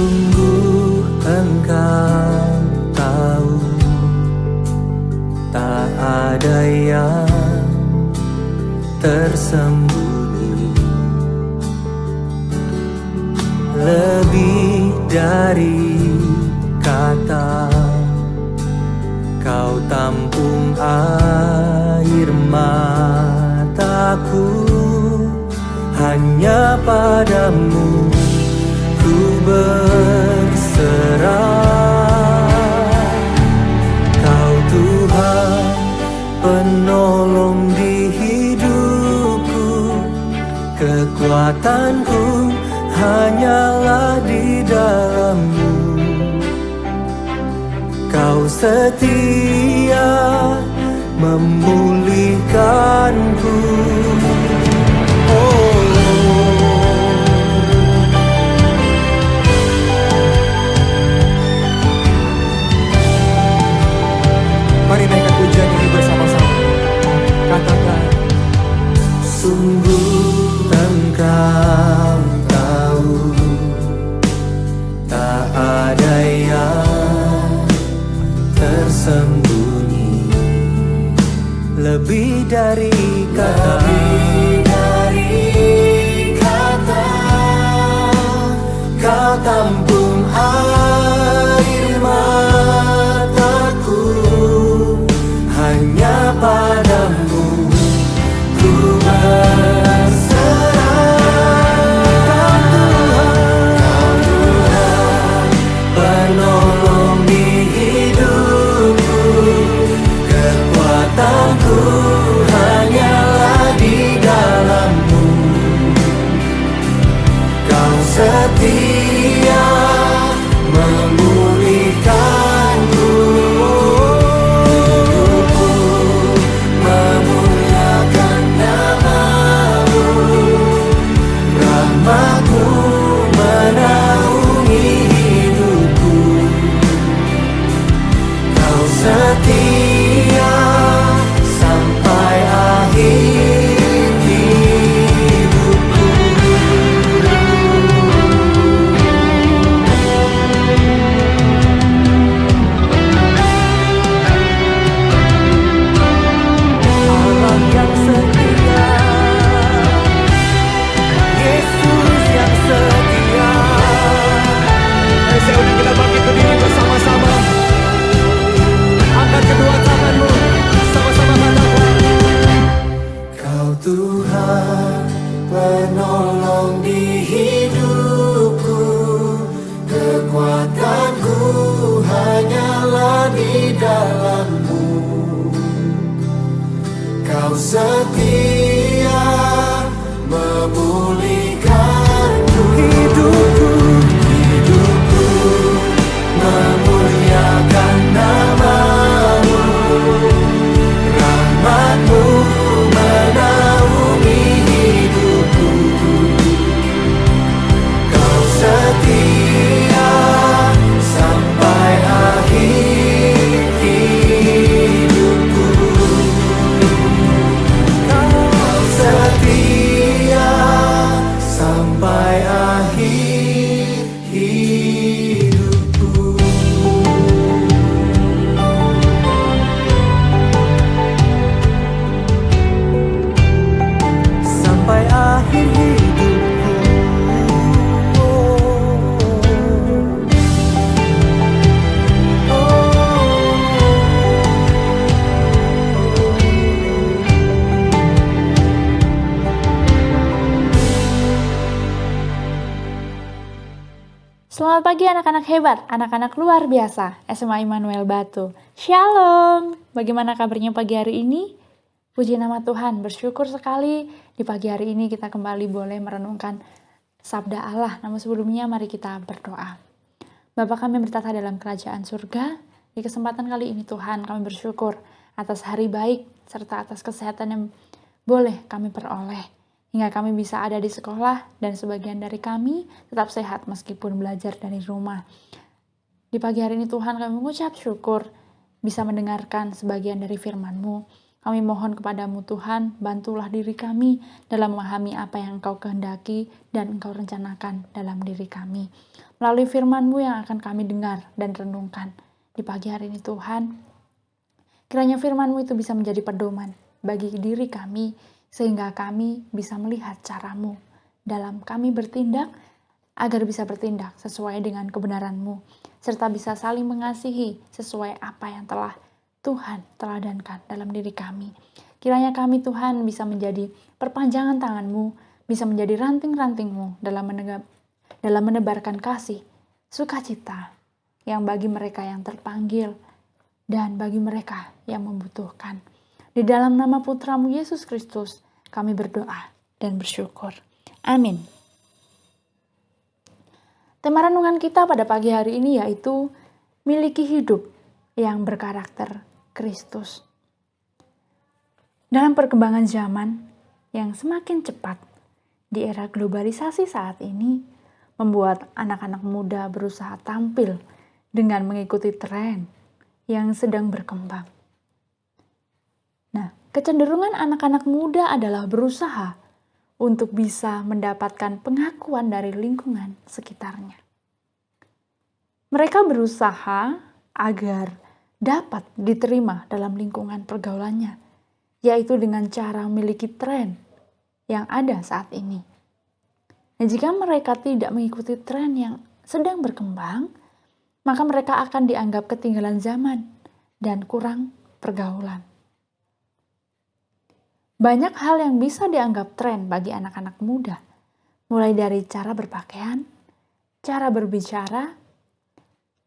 Sungguh Engkau tahu, tak ada yang tersembunyi. Lebih dari kata, Kau tampung air mataku. Hanya padamu ku berserah. Kau Tuhan penolong di hidupku. Kekuatanku hanyalah di dalam-Mu. Kau setia memulihkanku. Oh, mari naikkan pujian ini bersama-sama. Katakan, sungguh Engkau tahu, tak ada yang tersembunyi. Lebih dari kata, Kau tampung air mataku. Hanya padamu ku berserah. Kau Tuhan penolong di hidupku. Kekuatanku hanyalah di dalam-Mu. Kau setia memulihkanku. Hidupku memuliakan nama-Mu. Rahmat-Mu menaungi hidupku. Kau setia sampai akhir hidupku. Allah yang setia, Yesus yang setia. Ayo saya undang kita bangkit berdiri bersama-sama. Angkat kedua tanganmu, sama-sama katakan, Kau Tuhan penolong di hidupku. Kekuatanku hanyalah di dalam-Mu. Kau setia memulihkanku. Hidupku memuliakan nama-Mu. Rahmat-Mu menaungi hidupku. Kau setia sampai akhir hidupku. Kau setia sampai akhir hidupku. Sampai akhir hidupku. Selamat pagi anak-anak hebat, anak-anak luar biasa, SMA Immanuel Batu. Shalom, bagaimana kabarnya pagi hari ini? Puji nama Tuhan, bersyukur sekali di pagi hari ini kita kembali boleh merenungkan sabda Allah. Namun sebelumnya mari kita berdoa. Bapa kami bertata dalam kerajaan surga, di kesempatan kali ini Tuhan kami bersyukur atas hari baik serta atas kesehatan yang boleh kami peroleh. Hingga kami bisa ada di sekolah dan sebagian dari kami tetap sehat meskipun belajar dari rumah. Di pagi hari ini Tuhan kami mengucap syukur bisa mendengarkan sebagian dari firman-Mu. Kami mohon kepadamu Tuhan, bantulah diri kami dalam memahami apa yang Engkau kehendaki dan Engkau rencanakan dalam diri kami. Melalui firman-Mu yang akan kami dengar dan renungkan di pagi hari ini Tuhan, kiranya firman-Mu itu bisa menjadi pedoman bagi diri kami, sehingga kami bisa melihat cara-Mu dalam kami bertindak, agar bisa bertindak sesuai dengan kebenaran-Mu, serta bisa saling mengasihi sesuai apa yang telah Tuhan teladankan dalam diri kami. Kiranya kami Tuhan bisa menjadi perpanjangan tangan-Mu, bisa menjadi ranting-ranting-Mu dalam menebarkan kasih, sukacita yang bagi mereka yang terpanggil dan bagi mereka yang membutuhkan. Di dalam nama Putra-Mu Yesus Kristus, kami berdoa dan bersyukur. Amin. Tema renungan kita pada pagi hari ini yaitu miliki hidup yang berkarakter Kristus. Dalam perkembangan zaman yang semakin cepat di era globalisasi saat ini, membuat anak-anak muda berusaha tampil dengan mengikuti tren yang sedang berkembang. Nah, kecenderungan anak-anak muda adalah berusaha untuk bisa mendapatkan pengakuan dari lingkungan sekitarnya. Mereka berusaha agar dapat diterima dalam lingkungan pergaulannya, yaitu dengan cara memiliki tren yang ada saat ini. Dan jika mereka tidak mengikuti tren yang sedang berkembang, maka mereka akan dianggap ketinggalan zaman dan kurang pergaulan. Banyak hal yang bisa dianggap tren bagi anak-anak muda, mulai dari cara berpakaian, cara berbicara,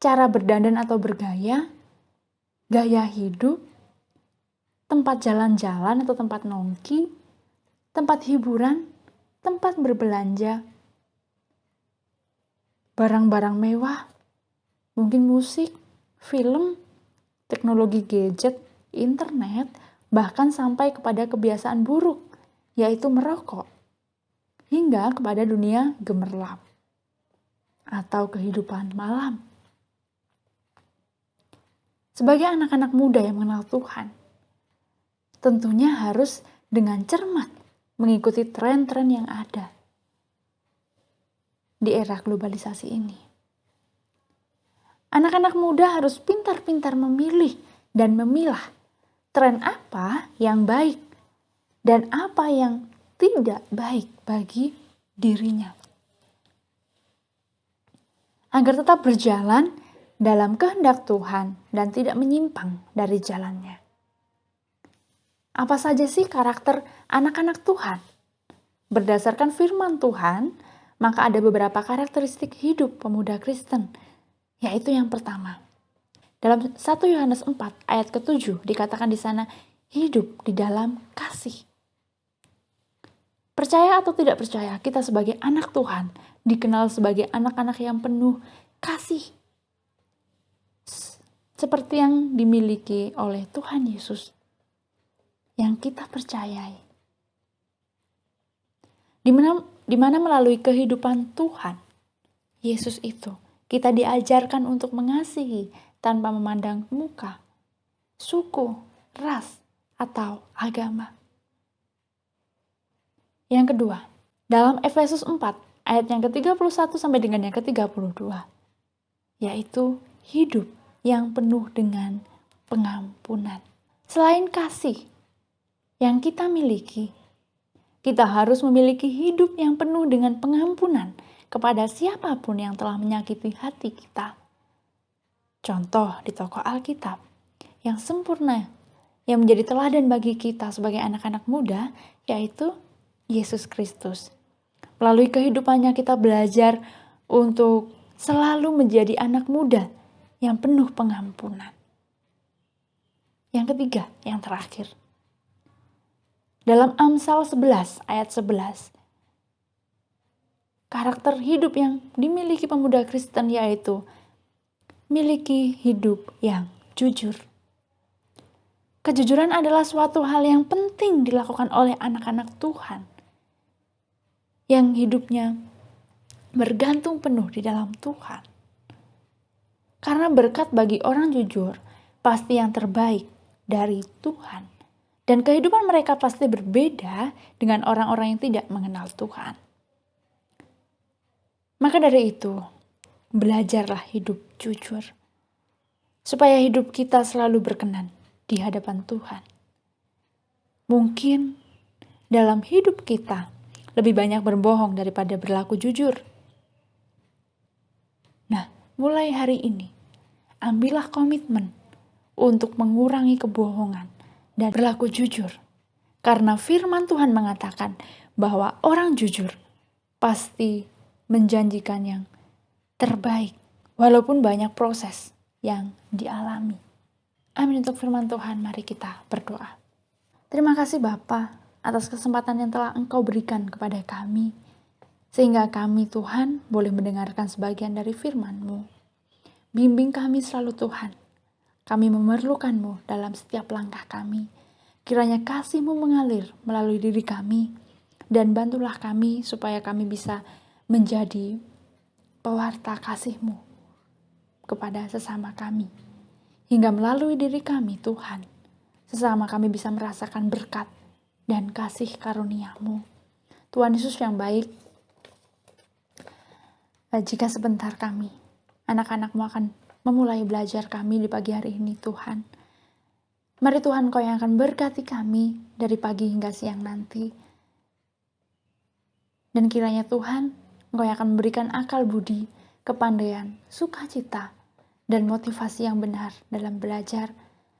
cara berdandan atau bergaya, gaya hidup, tempat jalan-jalan atau tempat nongki, tempat hiburan, tempat berbelanja, barang-barang mewah, mungkin musik, film, teknologi gadget, internet, bahkan sampai kepada kebiasaan buruk, yaitu merokok, hingga kepada dunia gemerlap atau kehidupan malam. Sebagai anak-anak muda yang mengenal Tuhan, tentunya harus dengan cermat mengikuti tren-tren yang ada di era globalisasi ini. Anak-anak muda harus pintar-pintar memilih dan memilah tren apa yang baik dan apa yang tidak baik bagi dirinya, agar tetap berjalan dalam kehendak Tuhan dan tidak menyimpang dari jalannya. Apa saja sih karakter anak-anak Tuhan? Berdasarkan firman Tuhan, maka ada beberapa karakteristik hidup pemuda Kristen, yaitu yang pertama, dalam 1 Yohanes 4 ayat ke-7 dikatakan di sana, hidup di dalam kasih. Percaya atau tidak percaya, kita sebagai anak Tuhan dikenal sebagai anak-anak yang penuh kasih. Seperti yang dimiliki oleh Tuhan Yesus yang kita percayai. Di mana melalui kehidupan Tuhan Yesus itu, kita diajarkan untuk mengasihi tanpa memandang muka, suku, ras, atau agama. Yang kedua, dalam Efesus 4 ayat yang ke-31 sampai dengan yang ke-32, yaitu hidup yang penuh dengan pengampunan. Selain kasih yang kita miliki, kita harus memiliki hidup yang penuh dengan pengampunan kepada siapapun yang telah menyakiti hati kita. Contoh di tokoh Alkitab yang sempurna, yang menjadi teladan bagi kita sebagai anak-anak muda, yaitu Yesus Kristus. Melalui kehidupannya kita belajar untuk selalu menjadi anak muda yang penuh pengampunan. Yang ketiga, yang terakhir. Dalam Amsal 11 ayat 11, karakter hidup yang dimiliki pemuda Kristen yaitu miliki hidup yang jujur. Kejujuran adalah suatu hal yang penting dilakukan oleh anak-anak Tuhan yang hidupnya bergantung penuh di dalam Tuhan. Karena berkat bagi orang jujur pasti yang terbaik dari Tuhan Dan kehidupan mereka pasti berbeda dengan orang-orang yang tidak mengenal Tuhan. Maka dari itu, belajarlah hidup jujur. Supaya hidup kita selalu berkenan di hadapan Tuhan. Mungkin dalam hidup kita lebih banyak berbohong daripada berlaku jujur. Nah, mulai hari ini, ambillah komitmen untuk mengurangi kebohongan dan berlaku jujur. Karena firman Tuhan mengatakan bahwa orang jujur pasti menjanjikan yang terbaik, walaupun banyak proses yang dialami. Amin untuk firman Tuhan, mari kita berdoa. Terima kasih Bapa atas kesempatan yang telah Engkau berikan kepada kami, sehingga kami Tuhan boleh mendengarkan sebagian dari firman-Mu. Bimbing kami selalu Tuhan. Kami memerlukan-Mu dalam setiap langkah kami. Kiranya kasih-Mu mengalir melalui diri kami, dan bantulah kami supaya kami bisa menjadi pewarta kasih-Mu kepada sesama kami. Hingga melalui diri kami Tuhan, sesama kami bisa merasakan berkat dan kasih karunia-Mu. Tuhan Yesus yang baik, jika sebentar kami, anak-anak-Mu akan memulai belajar kami di pagi hari ini Tuhan. Mari Tuhan Kau yang akan berkati kami dari pagi hingga siang nanti. Dan kiranya Tuhan, Engkau yang akan memberikan akal budi, kepandaian, sukacita, dan motivasi yang benar dalam belajar.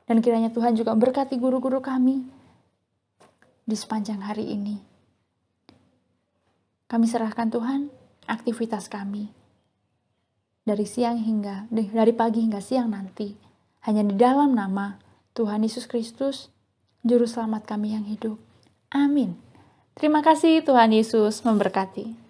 Dan kiranya Tuhan juga berkati guru-guru kami di sepanjang hari ini. Kami serahkan Tuhan aktivitas kami dari pagi hingga siang nanti, hanya di dalam nama Tuhan Yesus Kristus, Juru Selamat kami yang hidup. Amin. Terima kasih, Tuhan Yesus memberkati.